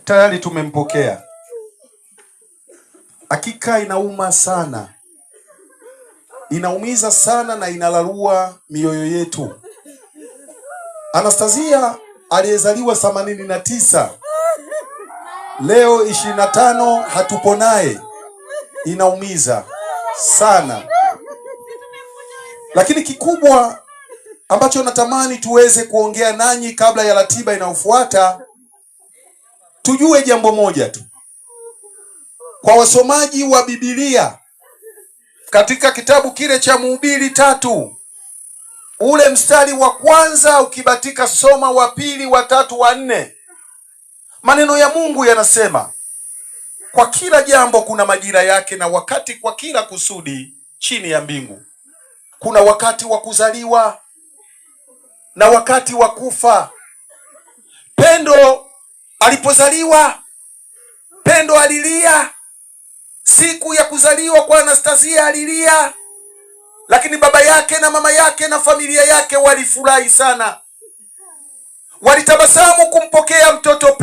tayari tumempokea. Hakika inauma sana, inaumiza sana na inalarua mioyo yetu. Anastasia aliyezaliwa 89 leo 25 hatupo naye, inaumiza sana. Lakini kikubwa ambacho natamani tuweze kuongea nanyi kabla ya ratiba inayofuata, tujue jambo moja tu. Kwa wasomaji wa Biblia, katika kitabu kile cha Mhubiri 3 ule mstari wa kwanza, ukibatika soma wa pili, wa tatu, wa nne, maneno ya Mungu yanasema, kwa kila jambo kuna majira yake na wakati kwa kila kusudi chini ya mbingu. Kuna wakati wa kuzaliwa na wakati wa kufa. Pendo alipozaliwa, Pendo alilia. Siku ya kuzaliwa kwa Anastasia alilia, lakini baba yake na mama yake na familia yake walifurahi sana, walitabasamu kumpokea mtoto Pendo.